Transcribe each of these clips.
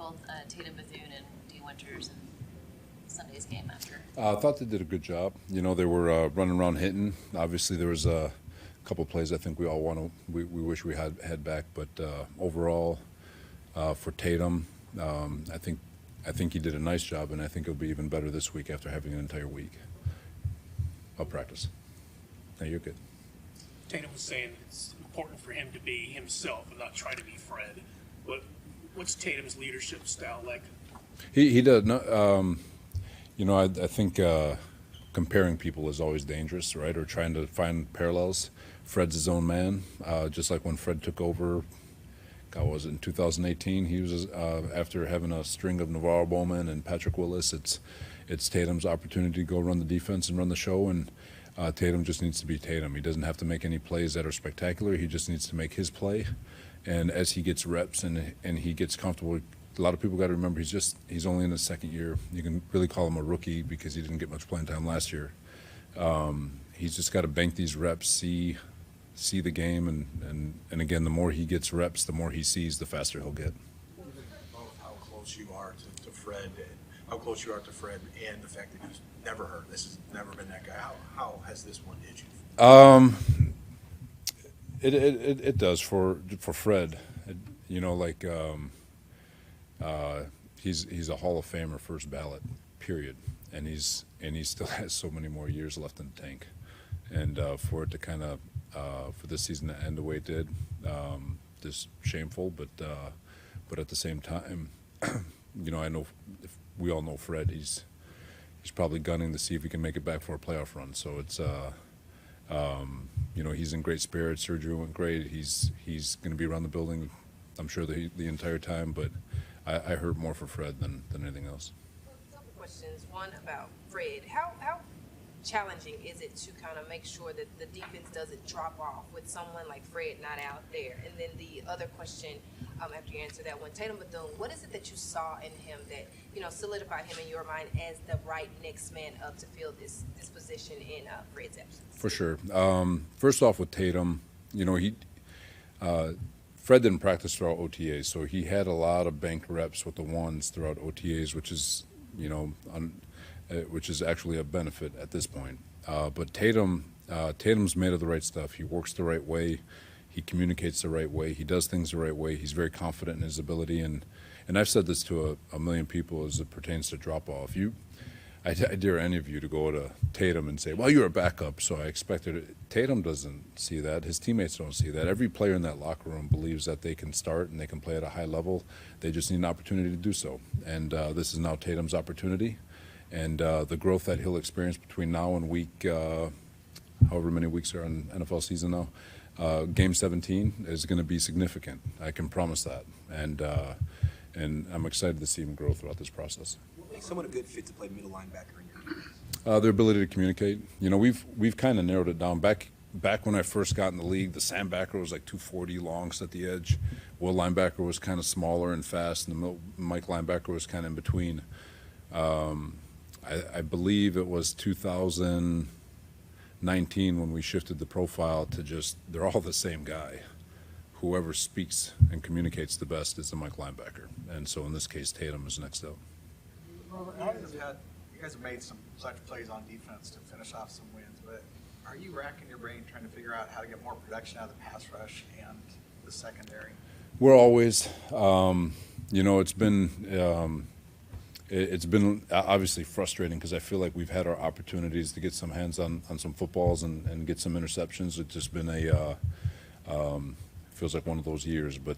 both Tatum Bethune and D. Winters in Sunday's game after? I thought they did a good job. You know, they were running around hitting. Obviously, there was a couple plays I think we all we wish we had back, but overall, for Tatum, I think he did a nice job, and I think it'll be even better this week after having an entire week of practice. No, you're good. Tatum was saying it's important for him to be himself and not try to be Fred. What's Tatum's leadership style like? He does. No, you know, I think comparing people is always dangerous, right? Or trying to find parallels. Fred's his own man. Just like when Fred took over, God, was it in 2018? He was after having a string of Navarro Bowman and Patrick Willis. It's Tatum's opportunity to go run the defense and run the show, and Tatum just needs to be Tatum. He doesn't have to make any plays that are spectacular. He just needs to make his play, and as he gets reps and he gets comfortable. A lot of people got to remember he's only in his second year. You can really call him a rookie because he didn't get much playing time last year. He's just got to bank these reps, see the game, and again, the more he gets reps, the more he sees, the faster he'll get. Both how close you are to Fred, and the fact that he's never hurt. This has never been that guy. How has this one hit you? It does for Fred. You know, like. He's a Hall of Famer, first ballot, period, and he still has so many more years left in the tank, and for it to kind of for this season to end the way it did, just shameful, but at the same time, you know, I know we all know Fred. He's probably gunning to see if he can make it back for a playoff run. So it's you know, he's in great spirits. Surgery went great. He's going to be around the building, I'm sure the entire time, but. I hurt more for Fred than anything else. A couple questions. One about Fred. How challenging is it to kind of make sure that the defense doesn't drop off with someone like Fred not out there? And then the other question, after you answer that one, Tatum Bethune, what is it that you saw in him that, you know, solidified him in your mind as the right next man up to fill this position in Fred's absence? For sure. First off, with Tatum, you know, Fred didn't practice throughout OTAs, so he had a lot of banked reps with the ones throughout OTAs, which is, you know, which is actually a benefit at this point. But Tatum's made of the right stuff. He works the right way. He communicates the right way. He does things the right way. He's very confident in his ability, and I've said this to a million people as it pertains to drop off. I dare any of you to go to Tatum and say, well, you're a backup, so I expected it. Tatum doesn't see that. His teammates don't see that. Every player in that locker room believes that they can start and they can play at a high level. They just need an opportunity to do so. And this is now Tatum's opportunity. And the growth that he'll experience between now and week, however many weeks are in NFL season now, Game 17 is going to be significant. I can promise that. And I'm excited to see him grow throughout this process. Makes someone a good fit to play middle linebacker in your career? Their ability to communicate. You know, we've kind of narrowed it down. Back when I first got in the league, the Sam backer was like 240 long, at the edge. Will linebacker was kind of smaller and fast, and the Mike linebacker was kind of in between. I believe it was 2019 when we shifted the profile to just they're all the same guy. Whoever speaks and communicates the best is the Mike linebacker, and so in this case, Tatum is next up. You guys have made some clutch plays on defense to finish off some wins, but are you racking your brain trying to figure out how to get more production out of the pass rush and the secondary? We're always, you know, it's been obviously frustrating because I feel like we've had our opportunities to get some hands on some footballs and get some interceptions. It's just been feels like one of those years, but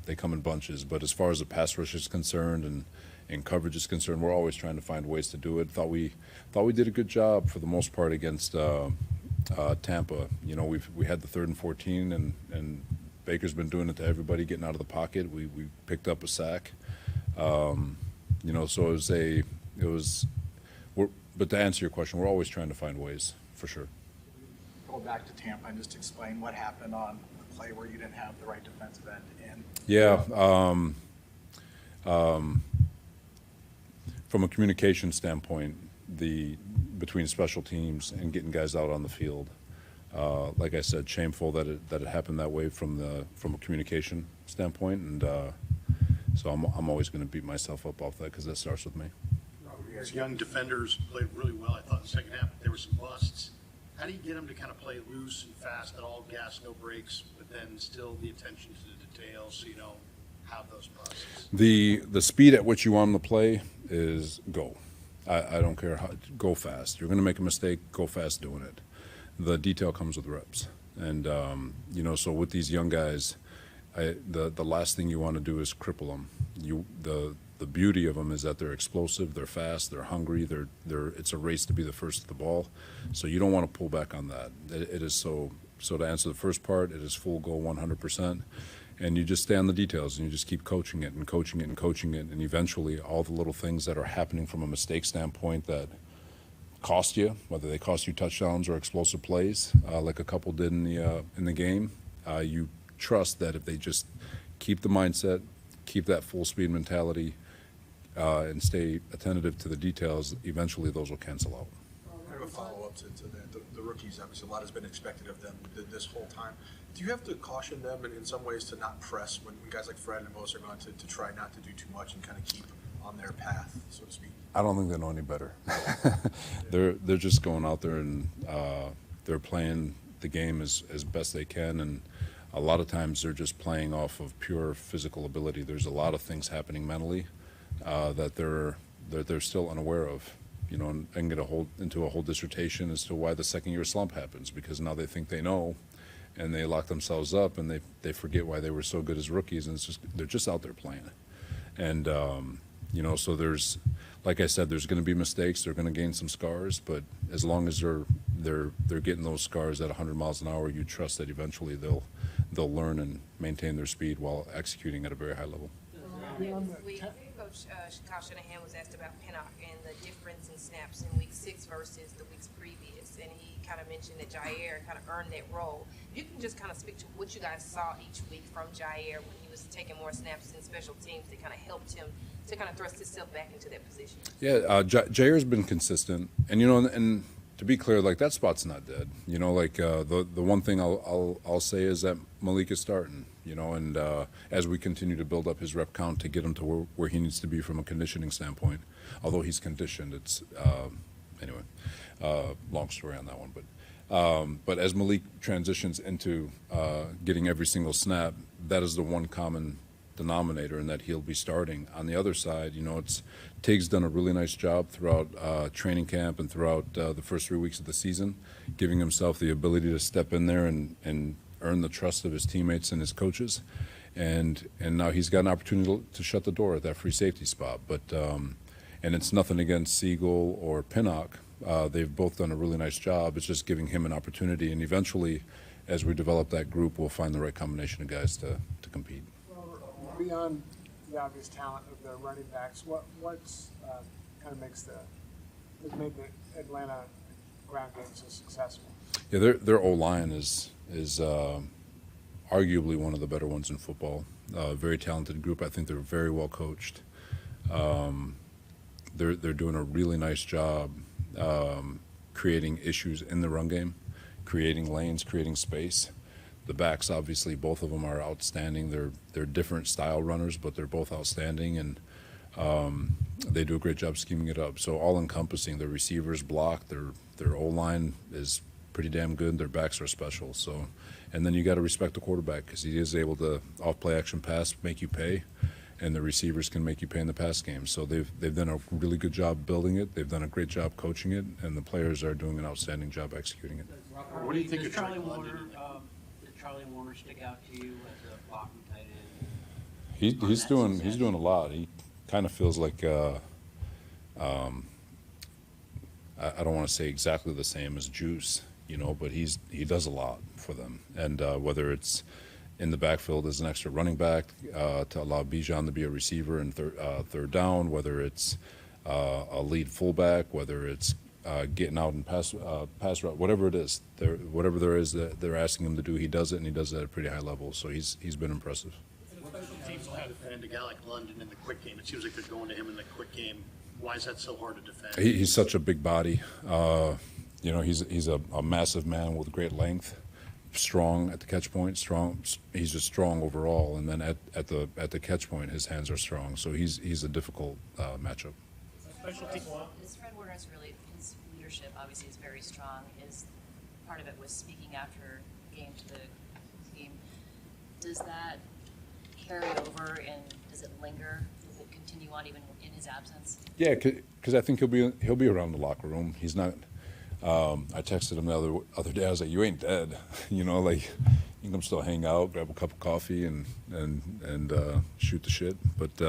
they come in bunches. But as far as the pass rush is concerned and coverage is concerned, we're always trying to find ways to do it. Thought we did a good job for the most part against Tampa. You know, we had the 3rd and 14, and Baker's been doing it to everybody, getting out of the pocket. We picked up a sack. You know, so but to answer your question, we're always trying to find ways, for sure. Go back to Tampa and just explain what happened on the play where you didn't have the right defensive end in. Yeah. From a communication standpoint, between special teams and getting guys out on the field, like I said, shameful that it happened that way from a communication standpoint, and So I'm always going to beat myself up off that because that starts with me. As young defenders played really well, I thought in the second half, but there were some busts. How do you get them to kind of play loose and fast at all gas, no brakes, but then still the attention to the details so you don't have those busts? The speed at which you want them to play is go. I don't care how, go fast. You're going to make a mistake, go fast doing it. The detail comes with reps. And, so with these young guys, the last thing you want to do is cripple them. The beauty of them is that they're explosive, they're fast, they're hungry, it's a race to be the first to the ball. So you don't want to pull back on that. It is so to answer the first part, it is full go 100%. And you just stay on the details and you just keep coaching it and coaching it and coaching it. And eventually all the little things that are happening from a mistake standpoint that cost you, whether they cost you touchdowns or explosive plays, like a couple did in the game, you trust that if they just keep the mindset, keep that full speed mentality, and stay attentive to the details, eventually those will cancel out. I have a follow-up to that. The rookies, obviously, a lot has been expected of them this whole time. Do you have to caution them in some ways to not press when guys like Fred and Mose are going to try not to do too much and kind of keep on their path, so to speak? I don't think they know any better. They're just going out there and they're playing the game as best they can, and a lot of times they're just playing off of pure physical ability. There's a lot of things happening mentally that they're still unaware of. And get into a whole dissertation as to why the second-year slump happens, because now they think they know, and they lock themselves up, and they forget why they were so good as rookies, and they're just out there playing. And so there's, like I said, there's going to be mistakes. They're going to gain some scars, but as long as they're getting those scars at 100 miles an hour, you trust that eventually they'll learn and maintain their speed while executing at a very high level. Coach Kyle Shanahan was asked about Pinnock and the difference in snaps in week 6 versus the weeks previous, and he kind of mentioned that Jair kind of earned that role. You can just kind of speak to what you guys saw each week from Jair when he was taking more snaps in special teams that kind of helped him to kind of thrust himself back into that position. Yeah, Jair's been consistent, and and to be clear, like that spot's not dead. The one thing I'll say is that Malik is starting. And as we continue to build up his rep count to get him to where he needs to be from a conditioning standpoint, although he's conditioned, it's anyway, long story on that one. But as Malik transitions into getting every single snap, that is the one common denominator in that he'll be starting. On the other side, Tig's done a really nice job throughout training camp and throughout the first 3 weeks of the season, giving himself the ability to step in there and earn the trust of his teammates and his coaches, and now he's got an opportunity to shut the door at that free safety spot. But and it's nothing against Siegel or Pinnock. They've both done a really nice job. It's just giving him an opportunity, and eventually, as we develop that group, we'll find the right combination of guys to compete. Well, beyond the obvious talent of the running backs, what's kind of has made the Atlanta ground game so successful? Yeah, their O-line is arguably one of the better ones in football. Very talented group. I think they're very well coached. They're doing a really nice job creating issues in the run game, creating lanes, creating space. The backs, obviously, both of them are outstanding. They're different style runners, but they're both outstanding, and they do a great job scheming it up. So all-encompassing. Their receivers block. Their O-line is pretty damn good. Their backs are special. So, and then you got to respect the quarterback because he is able to off-play action pass, make you pay, and the receivers can make you pay in the pass game. So they've done a really good job building it. They've done a great job coaching it, and the players are doing an outstanding job executing it. What do you think Does of Drake Charlie London? Did Charlie Warner stick out to you as a blocking tight end? He's doing a lot. He kind of feels like I don't want to say exactly the same as Juice, but he does a lot for them. And whether it's in the backfield as an extra running back to allow Bijan to be a receiver in third down, whether it's a lead fullback, whether it's getting out and pass route, whatever it is, whatever there is that they're asking him to do, he does it, and he does it at a pretty high level. So he's been impressive. Special teams will have to defend a guy like London in the quick game. It seems like they're going to him in the quick game. Why is that so hard to defend? He's such a big body. He's a massive man with great length, strong at the catch point. He's just strong overall, and then at the catch point, his hands are strong. So he's a difficult matchup. Special team. Is Fred Warner's really, his leadership obviously is very strong. Is part of it was speaking after game to the team. Does that carry over and does it linger? Does it continue on even in his absence? Yeah, because I think he'll be around the locker room. He's not. I texted him the other day. I was like, "You ain't dead, you know. Like, you can come still hang out, grab a cup of coffee, and shoot the shit." But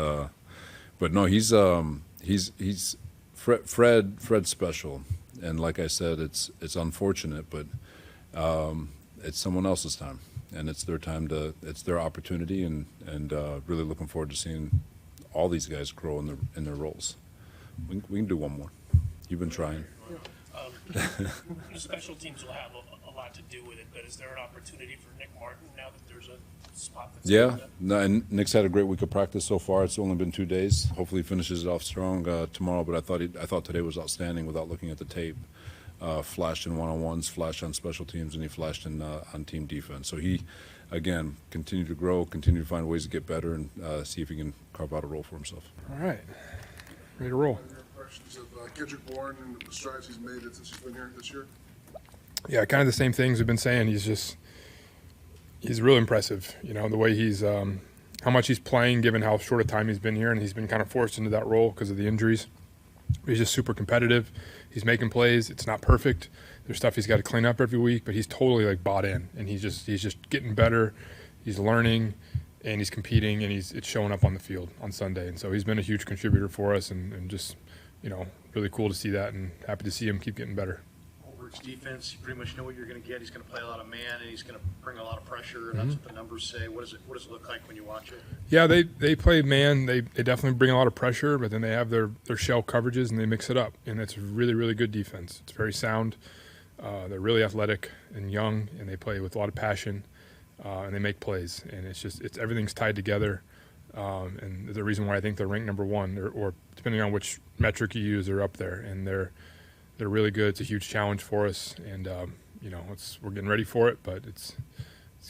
no, he's Fred's special, and like I said, it's unfortunate, but it's someone else's time, and it's their opportunity, and really looking forward to seeing all these guys grow in their roles. We can do one more. You've been trying. The special teams will have a lot to do with it, but is there an opportunity for Nick Martin now that there's a spot that's Yeah, no, and Nick's had a great week of practice so far. It's only been 2 days. Hopefully he finishes it off strong tomorrow, but I thought today was outstanding without looking at the tape. Flashed in one-on-ones, flashed on special teams, and he flashed on team defense. So he, again, continued to grow, continue to find ways to get better, and see if he can carve out a role for himself. All right, ready to roll. Impressions of Kendrick Bourne and the strides he's made since he's been here this year? Yeah, kind of the same things we've been saying. He's real impressive. You know, the way how much he's playing, given how short a time he's been here, and he's been kind of forced into that role because of the injuries. He's just super competitive. He's making plays. It's not perfect. There's stuff he's got to clean up every week, but he's totally like bought in, and he's just getting better. He's learning, and he's competing, and it's showing up on the field on Sunday. And so he's been a huge contributor for us, and just, you know, really cool to see that, and happy to see him keep getting better. Holberg's defense, you pretty much know what you're going to get. He's going to play a lot of man, and he's going to bring a lot of pressure, and that's what the numbers say. What does it look like when you watch it? Yeah, they play man. They definitely bring a lot of pressure, but then they have their shell coverages, and they mix it up, and it's really, really good defense. It's very sound. They're really athletic and young, and they play with a lot of passion, and they make plays, and it's everything's tied together. And the reason why I think they're ranked number one, or depending on which metric you use, they're up there, and they're really good. It's a huge challenge for us, and you know, we're getting ready for it, but it's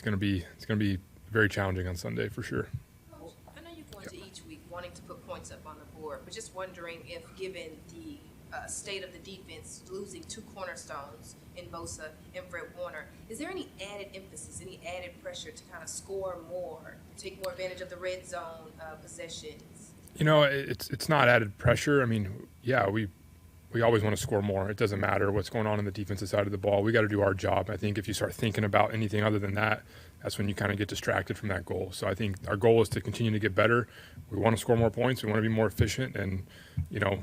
going to be very challenging on Sunday for sure. I know you go into each week wanting to put points up on the board, but just wondering if, given the state of the defense, losing two cornerstones in Bosa and Fred Warner, is there any added emphasis, any added pressure to kind of score more, take more advantage of the red zone possessions? You know, it's not added pressure. I mean, yeah, we always want to score more. It doesn't matter what's going on the defensive side of the ball. We got to do our job. I think if you start thinking about anything other than that, that's when you kind of get distracted from that goal. So I think our goal is to continue to get better. We want to score more points. We want to be more efficient, and, you know,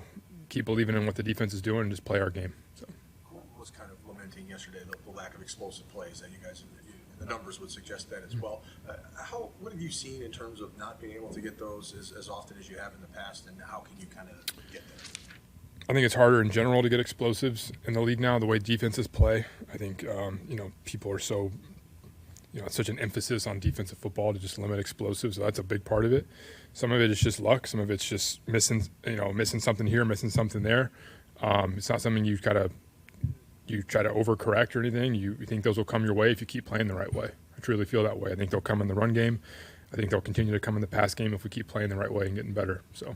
keep believing in what the defense is doing and just play our game. So. I was kind of lamenting yesterday the lack of explosive plays that you guys, the numbers would suggest that as well. What have you seen in terms of not being able to get those as often as you have in the past, and how can you kind of get there? I think it's harder in general to get explosives in the league now, the way defenses play. I think, you know, people are so, you know, it's such an emphasis on defensive football to just limit explosives. So that's a big part of it. Some of it is just luck. Some of it's just missing something here, missing something there. It's not something you try to overcorrect or anything. You think those will come your way if you keep playing the right way. I truly feel that way. I think they'll come in the run game. I think they'll continue to come in the pass game if we keep playing the right way and getting better. So.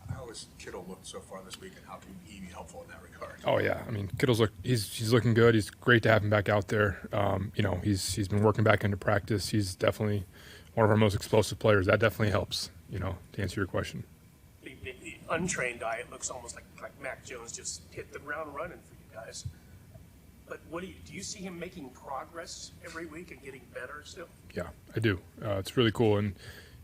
How has Kittle looked so far this week, and how can he be helpful in that regard? Oh yeah, I mean, he's looking good. He's great to have him back out there. You know, he's been working back into practice. He's definitely one of our most explosive players. That definitely helps, you know, to answer your question. The untrained eye, it looks almost like Mac Jones just hit the ground running for you guys. But do you see him making progress every week and getting better still? Yeah, I do. It's really cool. And,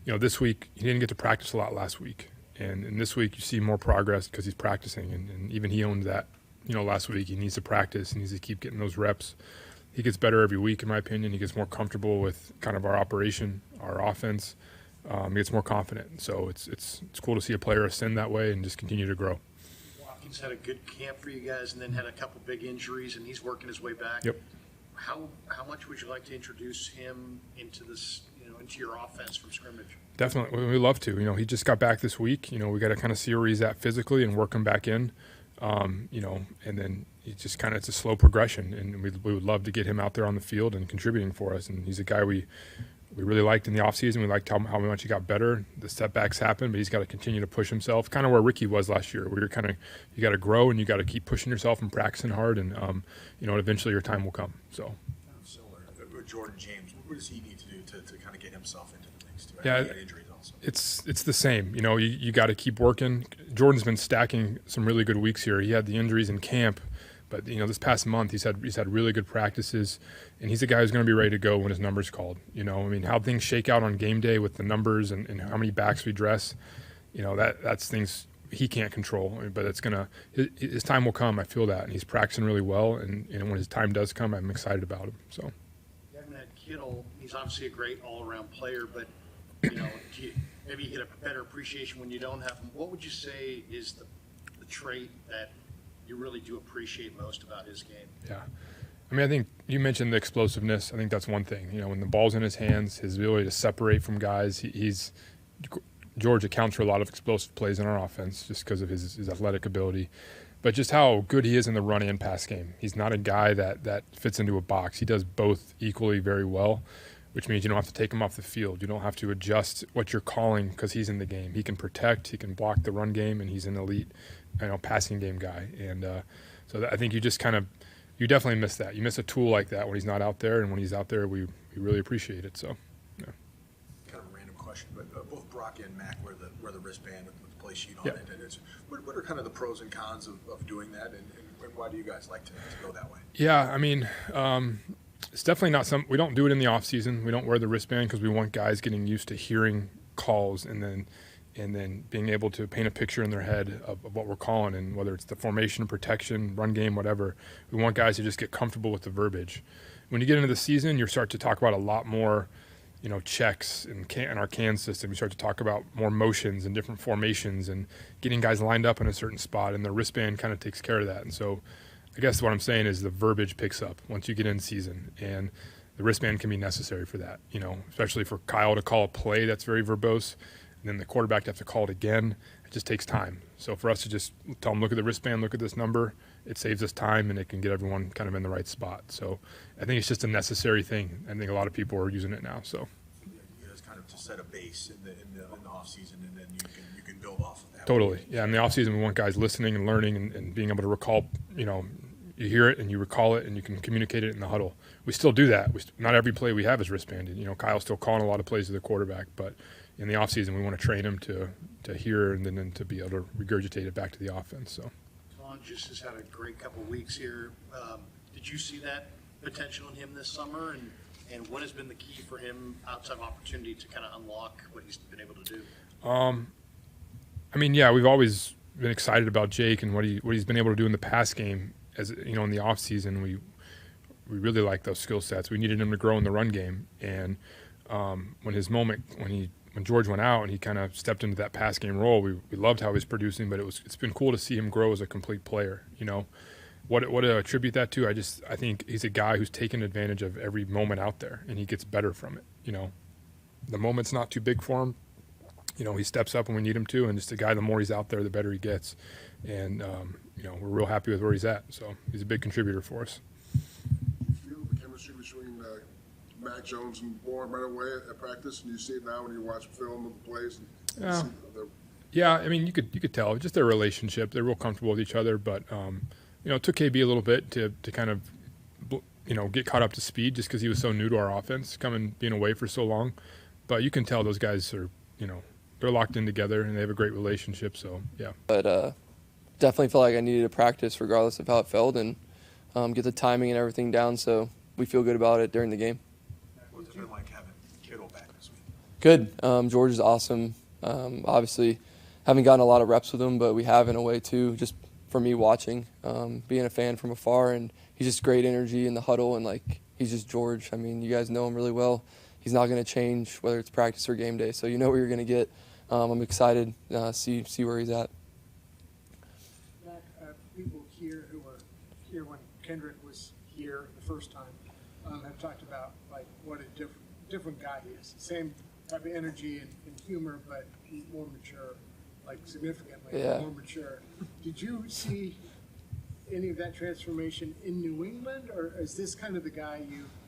you know, this week, he didn't get to practice a lot last week. And this week you see more progress because he's practicing. And even he owned that, you know, last week. He needs to practice. He needs to keep getting those reps. He gets better every week, in my opinion. He gets more comfortable with kind of our operation, our offense. He gets more confident. So it's cool to see a player ascend that way and just continue to grow. Watkins had a good camp for you guys and then had a couple big injuries, and he's working his way back. Yep. How much would you like to introduce him into this, you know, into your offense from scrimmage? Definitely. We'd love to. You know, he just got back this week. You know, we got to kind of see where he's at physically and work him back in. you know, and then it's a slow progression, and we would love to get him out there on the field and contributing for us. And he's a guy we really liked in the offseason. We liked how much he got better. The setbacks happen, but he's got to continue to push himself, kind of where Ricky was last year, where you got to grow and you got to keep pushing yourself and practicing hard, and you know, eventually your time will come. So. Similar with Jordan James, what does he need to do to kind of get himself into the mix too? Yeah, He had injuries also. It's the same. You know, you got to keep working. Jordan's been stacking some really good weeks here. He had the injuries in camp, but you know, this past month he's had really good practices, and he's a guy who's going to be ready to go when his number's called. You know, I mean, how things shake out on game day with the numbers and how many backs we dress, you know, that's things he can't control. But his time will come. I feel that, and he's practicing really well. And when his time does come, I'm excited about him. So. You haven't had Kittle. He's obviously a great all-around player, but you know, maybe you get a better appreciation when you don't have him. What would you say is the trait that you really do appreciate most about his game? Yeah. I mean, I think you mentioned the explosiveness. I think that's one thing. You know, when the ball's in his hands, his ability to separate from guys, George accounts for a lot of explosive plays in our offense just because of his athletic ability. But just how good he is in the run and pass game. He's not a guy that fits into a box. He does both equally very well, which means you don't have to take him off the field. You don't have to adjust what you're calling because he's in the game. He can protect, he can block the run game, and he's an elite, passing game guy. And so I think you definitely miss that. You miss a tool like that when he's not out there, and when he's out there, we really appreciate it. So, yeah. Kind of a random question, but both Brock and Mac wear the wristband with the play sheet on Yep. it. And what are kind of the pros and cons of doing that, and why do you guys like to go that way? Yeah, I mean, it's definitely not we don't do it in the off season. We don't wear the wristband because we want guys getting used to hearing calls and then being able to paint a picture in their head of what we're calling, and whether it's the formation, protection, run game, whatever. We want guys to just get comfortable with the verbiage. When you get into the season, you start to talk about a lot more, you know, checks in our CAN system. You start to talk about more motions and different formations and getting guys lined up in a certain spot, and the wristband kind of takes care of that. And so I guess what I'm saying is the verbiage picks up once you get in season, and the wristband can be necessary for that, you know, especially for Kyle to call a play that's very verbose, and then the quarterback to have to call it again. It just takes time. So for us to just tell them, look at the wristband, look at this number, it saves us time, and it can get everyone kind of in the right spot. So I think it's just a necessary thing. I think a lot of people are using it now. So You guys kind of to set a base in the off season, and then you can build off of that. totally. Yeah, in the offseason, we want guys listening and learning and being able to recall, you know, you hear it and you recall it and you can communicate it in the huddle. We still do that. Not every play we have is wristbanded. You know, Kyle's still calling a lot of plays to the quarterback, but in the offseason, we want to train him to hear and then to be able to regurgitate it back to the offense. So. Tom just has had a great couple of weeks here. Did you see that potential in him this summer? And what has been the key for him outside of opportunity to kind of unlock what he's been able to do? I mean, yeah, we've always been excited about Jake and what he's been able to do in the pass game. As you know, in the off season, we really like those skill sets. We needed him to grow in the run game, and when George went out and he kind of stepped into that pass game role, we loved how he was producing. But it's been cool to see him grow as a complete player. You know, what do I attribute that to? I think he's a guy who's taken advantage of every moment out there, and he gets better from it. You know, the moment's not too big for him. You know, he steps up when we need him to, and just a guy, the more he's out there, the better he gets. And, you know, we're real happy with where he's at. So he's a big contributor for us. You feel the chemistry between Mac Jones and Bourne right away at practice, and you see it now when you watch film of the plays? Yeah, I mean, you could tell just their relationship. They're real comfortable with each other, but you know, it took KB a little bit to kind of, you know, get caught up to speed just because he was so new to our offense, being away for so long. But you can tell those guys are, you know, they're locked in together and they have a great relationship. So yeah. But definitely felt like I needed to practice regardless of how it felt, and get the timing and everything down. So we feel good about it during the game. What's it been like having Kittle back this week? Good. George is awesome. Obviously, haven't gotten a lot of reps with him, but we have in a way too, just for me watching, being a fan from afar, and he's just great energy in the huddle, and like he's just George. I mean, you guys know him really well. He's not going to change whether it's practice or game day, so you know what you're going to get. I'm excited to see where he's at. Mac, people here who were here when Kendrick was here the first time have talked about like what a different guy he is. Same type of energy and humor, but he's more mature, like significantly more mature. Did you see any of that transformation in New England, or is this kind of the guy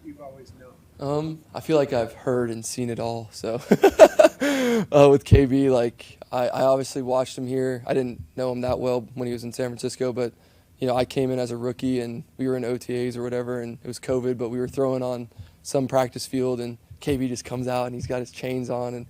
you've always known? I feel like I've heard and seen it all. So with KB, like I obviously watched him here. I didn't know him that well when he was in San Francisco, but I came in as a rookie and we were in OTAs or whatever, and it was COVID, but we were throwing on some practice field, and KB just comes out and he's got his chains on and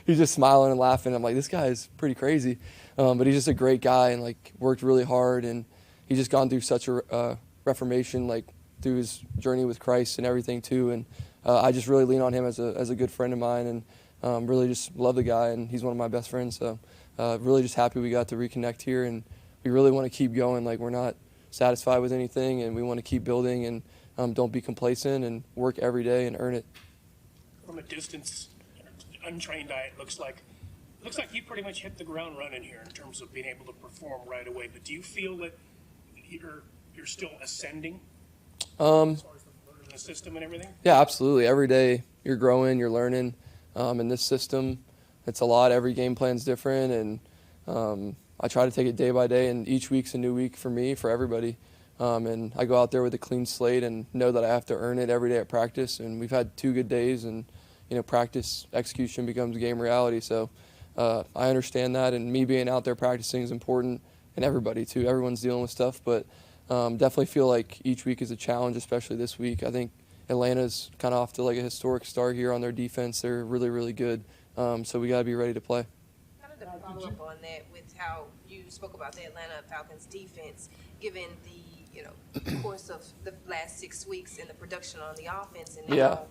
he's just smiling and laughing. I'm like, this guy is pretty crazy, but he's just a great guy and like worked really hard, and he's just gone through such a reformation, like through his journey with Christ and everything too. And I just really lean on him as a good friend of mine, and really just love the guy, and he's one of my best friends. So really just happy we got to reconnect here, and we really want to keep going. Like, we're not satisfied with anything, and we want to keep building, and don't be complacent and work every day and earn it. From a distance, untrained eye, it looks like you pretty much hit the ground running here in terms of being able to perform right away. But do you feel that you're still ascending as far as the system and everything? Yeah, absolutely. Every day you're growing, you're learning. In this system, it's a lot. Every game plan's different, and I try to take it day by day, and each week's a new week for me, for everybody. And I go out there with a clean slate and know that I have to earn it every day at practice. And we've had 2 good days, and practice execution becomes game reality. So I understand that, and me being out there practicing is important, and everybody too. Everyone's dealing with stuff, but definitely feel like each week is a challenge, especially this week. I think Atlanta's kind of off to like a historic start here on their defense. They're really, really good. So we got to be ready to play. Kind of to follow up on that with how you spoke about the Atlanta Falcons defense, given the course of the last 6 weeks and the production on the offense, and now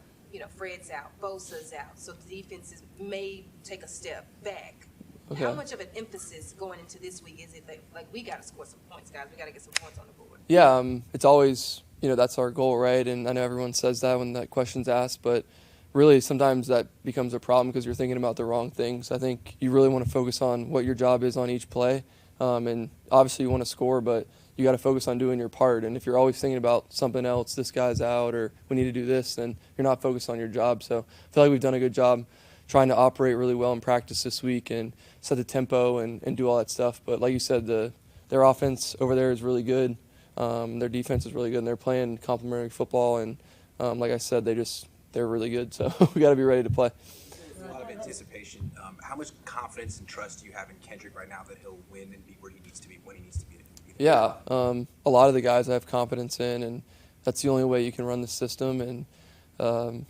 Fred's out, Bosa's out, so the defenses may take a step back. Okay. How much of an emphasis going into this week is it that, like, we got to score some points, guys? We got to get some points on the board. Yeah, it's always that's our goal, right? And I know everyone says that when that question's asked, but really sometimes that becomes a problem because you're thinking about the wrong things. I think you really want to focus on what your job is on each play, and obviously you want to score, but you got to focus on doing your part. And if you're always thinking about something else, this guy's out or we need to do this, then you're not focused on your job. So I feel like we've done a good job trying to operate really well in practice this week and set the tempo and do all that stuff. But like you said, their offense over there is really good. Their defense is really good, and they're playing complementary football. And like I said, they're really good. So we got to be ready to play. A lot of anticipation. How much confidence and trust do you have in Kendrick right now that he'll win and be where he needs to be when he needs to be? Yeah, a lot of the guys I have confidence in, and that's the only way you can run the system. And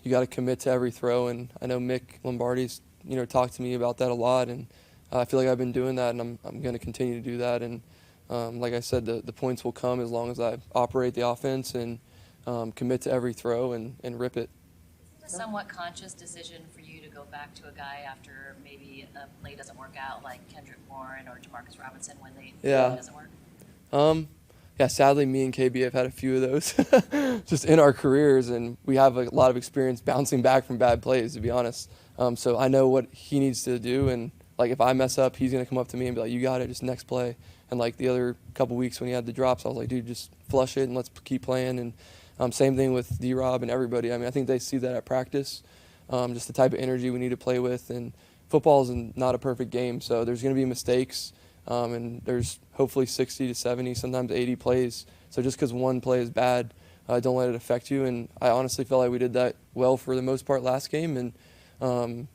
you got to commit to every throw. And I know Mick Lombardi's talked to me about that a lot, and I feel like I've been doing that, and I'm going to continue to do that. And like I said, the points will come as long as I operate the offense and commit to every throw and rip it. Is it a somewhat conscious decision for you to go back to a guy after maybe a play doesn't work out, like Kendrick Bourne or Demarcus Robinson when play doesn't work? Yeah, sadly, me and KB have had a few of those just in our careers, and we have a lot of experience bouncing back from bad plays, to be honest. So I know what he needs to do, and like if I mess up, he's going to come up to me and be like, you got it, just next play. And like the other couple weeks when he had the drops, I was like, dude, just flush it and let's keep playing. And same thing with D-Rob and everybody. I mean, I think they see that at practice, just the type of energy we need to play with. And football is not a perfect game, so there's going to be mistakes. And there's hopefully 60 to 70, sometimes 80 plays. So just because one play is bad, don't let it affect you. And I honestly felt like we did that well for the most part last game, and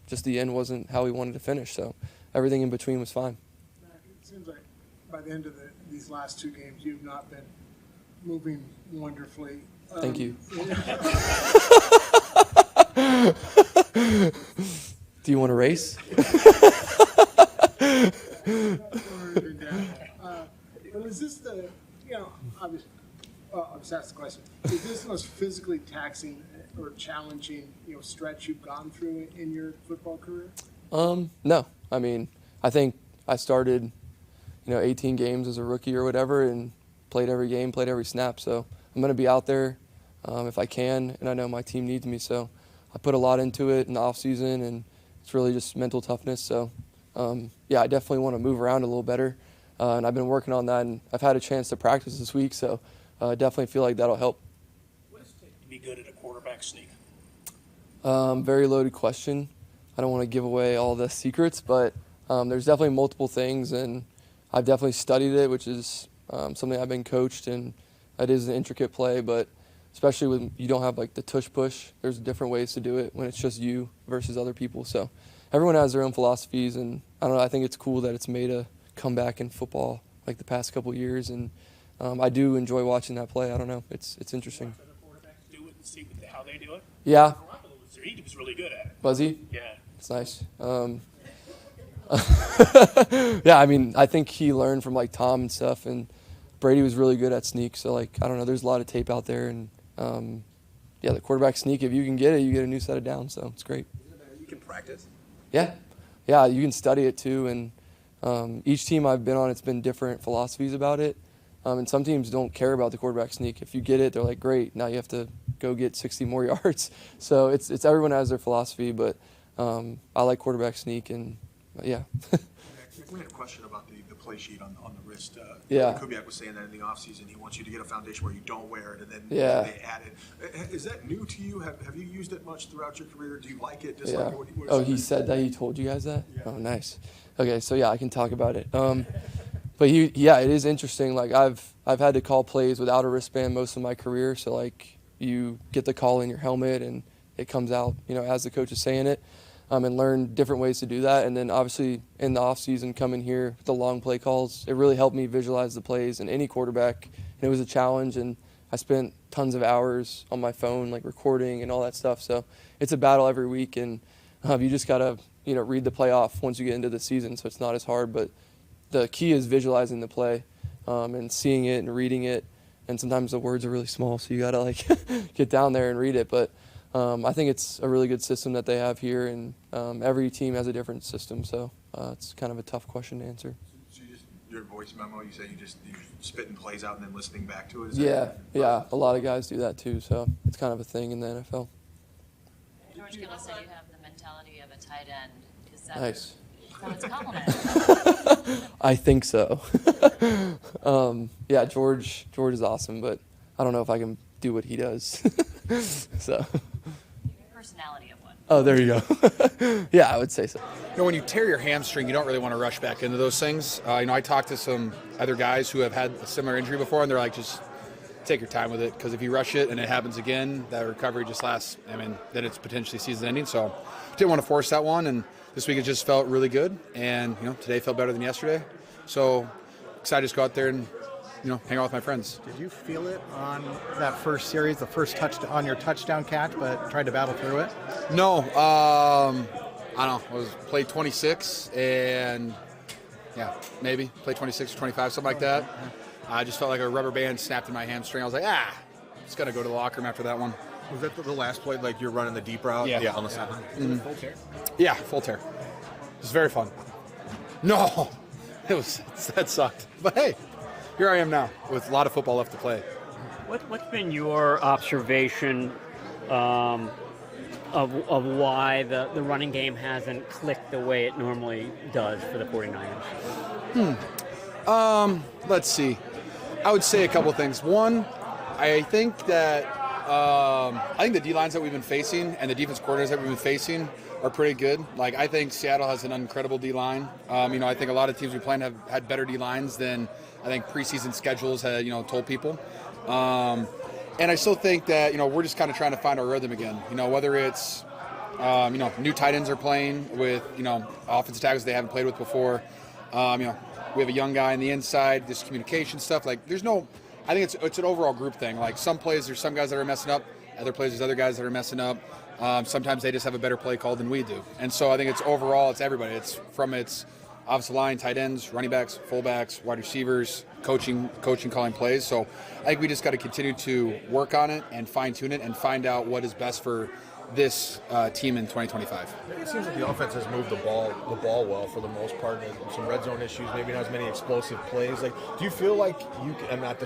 just the end wasn't how we wanted to finish. So everything in between was fine. It seems like by the end of these last 2 games, you've not been moving wonderfully. Thank you. Do you want to race? But is this the, obviously, I'll just ask the question. Is this the most physically taxing or challenging, stretch you've gone through in your football career? No. I mean, I think I started, 18 games as a rookie or whatever, and played every game, played every snap. So I'm going to be out there if I can, and I know my team needs me. So I put a lot into it in the off season, and it's really just mental toughness. So yeah, I definitely want to move around a little better, and I've been working on that, and I've had a chance to practice this week, so definitely feel like that'll help. What does it take to be good at a quarterback sneak? Very loaded question. I don't want to give away all the secrets, but there's definitely multiple things, and I've definitely studied it, which is something I've been coached, and it is an intricate play, but especially when you don't have like the tush push, there's different ways to do it when it's just you versus other people. So everyone has their own philosophies, and I don't know, I think it's cool that it's made a comeback in football like the past couple of years, and I do enjoy watching that play. I don't know, it's interesting. Do it and see how they do it. Yeah. He was really good at it. Was he? Yeah. It's nice. Yeah, I mean, I think he learned from like Tom and stuff, and Brady was really good at sneak. So like, I don't know, there's a lot of tape out there, and yeah, the quarterback sneak, if you can get it, you get a new set of downs. So it's great. You can practice. Yeah, you can study it too, and each team I've been on, it's been different philosophies about it. And some teams don't care about the quarterback sneak. If you get it, they're like, great, now you have to go get 60 more yards. So it's everyone has their philosophy, but I like quarterback sneak, and yeah. We had a question about the play sheet on the wrist. Yeah. Kubiak was saying that in the offseason he wants you to get a foundation where you don't wear it, and then they add it. Is that new to you? Have you used it much throughout your career? Do you like it? Dislike it? Oh, he said that? He told you guys that? Yeah. Oh, nice. Okay, so yeah, I can talk about it. But it is interesting. Like I've had to call plays without a wristband most of my career. So like you get the call in your helmet and it comes out, as the coach is saying it, and learn different ways to do that. And then obviously in the off season coming here, the long play calls, it really helped me visualize the plays and any quarterback. And it was a challenge, and I spent tons of hours on my phone, like recording and all that stuff. So it's a battle every week, and you just gotta, read the play off once you get into the season. So it's not as hard, but the key is visualizing the play and seeing it and reading it. And sometimes the words are really small, so you got to like get down there and read it. But I think it's a really good system that they have here, and every team has a different system. So it's kind of a tough question to answer. So you just, your voice memo, you say you're spitting plays out and then listening back to it? Yeah. A lot of guys do that too. So it's kind of a thing in the NFL. George Kittle said you have the mentality of a tight end. Is that Nice. It's a compliment. I think so. Yeah, George is awesome, but I don't know if I can do what he does. So. Personality of one. Oh, there you go. Yeah, I would say so. When you tear your hamstring, you don't really want to rush back into those things. I talked to some other guys who have had a similar injury before, and they're like, just take your time with it, because if you rush it and it happens again, that recovery just lasts. Then it's potentially season-ending. So, didn't want to force that one, and this week it just felt really good, and today felt better than yesterday. So excited to just go out there and hang out with my friends. Did you feel it on that first series, the first on your touchdown catch, but tried to battle through it? No, I don't know. Played 26 and maybe played 26 or 25, something like that. I just felt like a rubber band snapped in my hamstring. I was like, just gotta go to the locker room after that one. Was that the last play, like you're running the deep route? Yeah. On the side. Mm-hmm. Full tear? Yeah, full tear. It was very fun. No, that sucked. But hey, here I am now with a lot of football left to play. What's been your observation of why the running game hasn't clicked the way it normally does for the 49ers? Let's see. I would say a couple of things. One, I think that the D-lines that we've been facing and the defense coordinators that we've been facing are pretty good. Like, I think Seattle has an incredible D-line. I think a lot of teams we play have had better D-lines than I think preseason schedules had, told people. And I still think that, we're just kind of trying to find our rhythm again. Whether it's, new tight ends are playing with, offensive tackles they haven't played with before. We have a young guy on the inside, this communication stuff. Like, I think it's an overall group thing. Like, some plays, there's some guys that are messing up. Other plays, there's other guys that are messing up. Sometimes they just have a better play call than we do. And so I think it's everybody. It's offensive line, tight ends, running backs, fullbacks, wide receivers, coaching, calling plays. So I think we just got to continue to work on it and fine-tune it and find out what is best for this team in 2025. It seems like the offense has moved the ball well for the most part. There's some red zone issues, maybe not as many explosive plays. Like, do you feel like you can, I'm not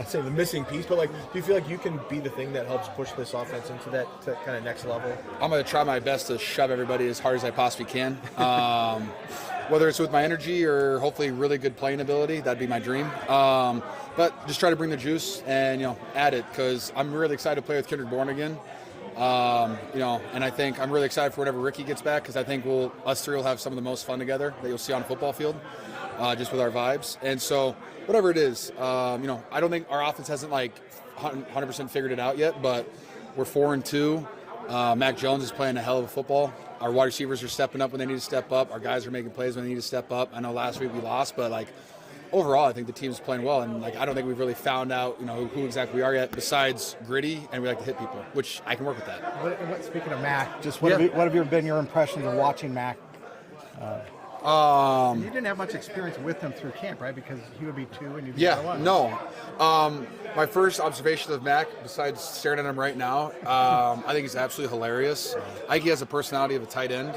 saying the missing piece, but like, do you feel like you can be the thing that helps push this offense into that kind of next level? I'm going to try my best to shove everybody as hard as I possibly can. Whether it's with my energy or hopefully really good playing ability, that'd be my dream. But just try to bring the juice and add it, because I'm really excited to play with Kendrick Bourne again. And I think I'm really excited for whenever Ricky gets back, because I think us three will have some of the most fun together that you'll see on a football field, just with our vibes. And so whatever it is, I don't think our offense hasn't 100% figured it out yet, but we're 4-2. Mac Jones is playing a hell of a football. Our wide receivers are stepping up when they need to step up. Our guys are making plays when they need to step up. I know last week we lost, but overall, I think the team's playing well, and I don't think we've really found out, who exactly we are yet. Besides gritty, and we like to hit people, which I can work with that. Speaking of Mac, what have been your impressions of watching Mac? You didn't have much experience with him through camp, right? Because he would be 2 and you'd be 1. No. My first observation of Mac, besides staring at him right now, I think he's absolutely hilarious. I think he has the personality of a tight end.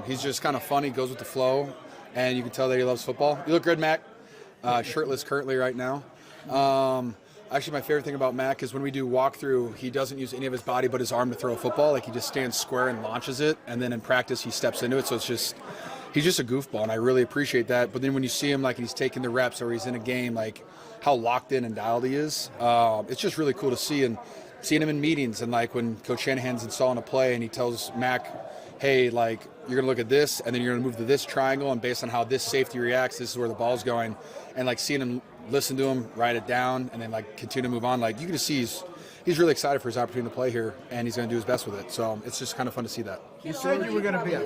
He's just kind of funny, goes with the flow, and you can tell that he loves football. You look good, Mac. Shirtless currently right now. Actually, my favorite thing about Mac is when we do walkthrough, he doesn't use any of his body but his arm to throw a football. He just stands square and launches it, and then in practice he steps into it. So he's just a goofball, and I really appreciate that. But then when you see him he's taking the reps or he's in a game, how locked in and dialed he is, it's just really cool to see. And seeing him in meetings, and when Coach Shanahan's installing a play and he tells Mac, hey, you're going to look at this, and then you're going to move to this triangle, and based on how this safety reacts, this is where the ball's going. And seeing him listen to him, write it down, and then continue to move on, you can just see he's really excited for his opportunity to play here, and he's going to do his best with it. So it's just kind of fun to see that. You said you were going to be.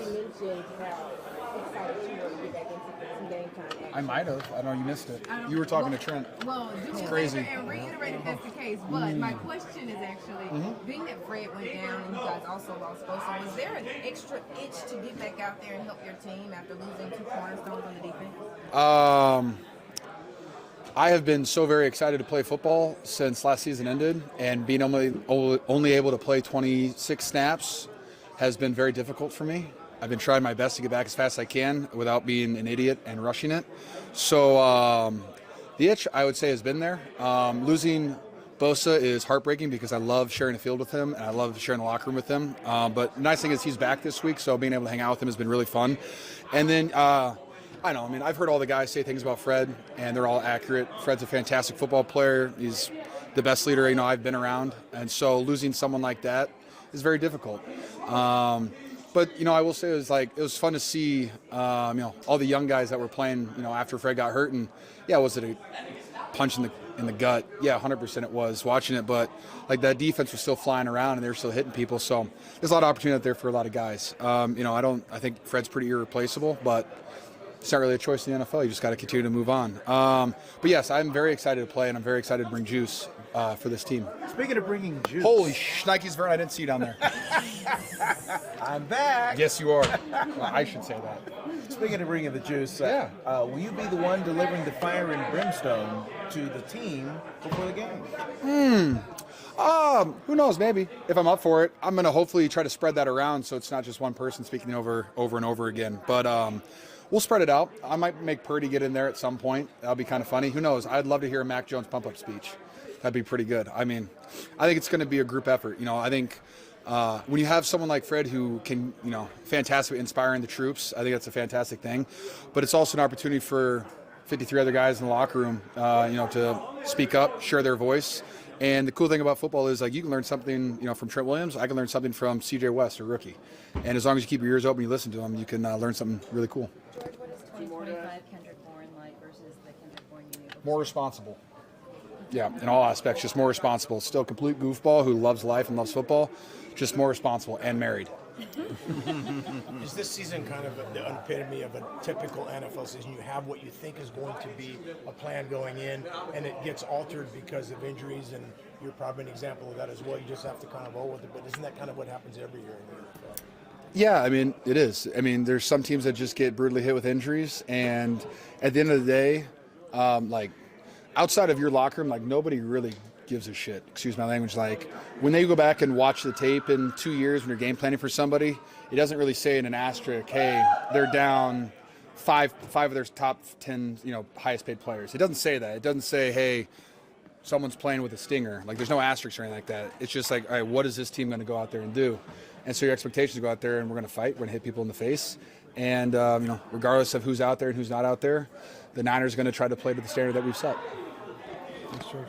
I might have. I don't know. You missed it. You were talking to Trent. Well, it's crazy. And reiterate if that's the case. But my question is actually, being that Fred went down and you guys also lost Bosa, was there an extra itch to get back out there and help your team after losing 2 cornerstones on the defense? I have been so very excited to play football since last season ended, and being only able to play 26 snaps has been very difficult for me. I've been trying my best to get back as fast as I can without being an idiot and rushing it. So the itch, I would say, has been there. Losing Bosa is heartbreaking because I love sharing the field with him, and I love sharing the locker room with him. But the nice thing is he's back this week, so being able to hang out with him has been really fun. And then, I've heard all the guys say things about Fred, and they're all accurate. Fred's a fantastic football player. He's the best leader I've been around. And so losing someone like that is very difficult. But I will say it was fun to see all the young guys that were playing after Fred got hurt, and was it a punch in the gut? Yeah, 100% it was watching it, but that defense was still flying around and they were still hitting people. So there's a lot of opportunity out there for a lot of guys. I think Fred's pretty irreplaceable, but it's not really a choice in the NFL. You just got to continue to move on. But yes, I'm very excited to play, and I'm very excited to bring juice for this team. Speaking of bringing juice. Holy shnikes, Vern, I didn't see you down there. I'm back. Yes, you are. Well, I should say that. Speaking of bringing the juice, will you be the one delivering the fire and brimstone to the team before the game? Who knows? Maybe. If I'm up for it, I'm going to hopefully try to spread that around so it's not just one person speaking over and over again. But we'll spread it out. I might make Purdy get in there at some point. That'll be kind of funny. Who knows? I'd love to hear a Mac Jones pump-up speech. That'd be pretty good. I think it's going to be a group effort. I think when you have someone like Fred who can, fantastically inspiring the troops, I think that's a fantastic thing. But it's also an opportunity for 53 other guys in the locker room, to speak up, share their voice. And the cool thing about football is you can learn something, from Trent Williams. I can learn something from C.J. West, a rookie. And as long as you keep your ears open, you listen to them, you can learn something really cool. George, what is 2025 Kendrick Bourne like versus the Kendrick Bourne you knew before? More responsible. Yeah, in all aspects, just more responsible. Still a complete goofball who loves life and loves football, just more responsible and married. Is this season kind of the epitome of a typical NFL season? You have what you think is going to be a plan going in, and it gets altered because of injuries, and you're probably an example of that as well. You just have to kind of roll with it, but isn't that kind of what happens every year in the NFL? Yeah, it is. There's some teams that just get brutally hit with injuries, and at the end of the day, outside of your locker room, nobody really gives a shit. Excuse my language. When they go back and watch the tape in 2 years when you're game planning for somebody, it doesn't really say in an asterisk, hey, they're down five of their top 10, highest paid players. It doesn't say that. It doesn't say, hey, someone's playing with a stinger. There's no asterisks or anything like that. It's just all right, what is this team going to go out there and do? And so your expectations go out there and we're going to fight. We're going to hit people in the face. And, regardless of who's out there and who's not out there, the Niners are going to try to play to the standard that we've set. Thanks, George.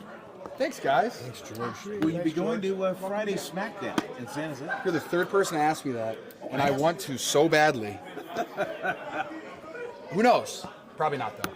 Thanks, guys. Thanks, George. Will you be going to Friday's SmackDown in San Jose? You're the third person to ask me that, and I want to so badly. Who knows? Probably not, though.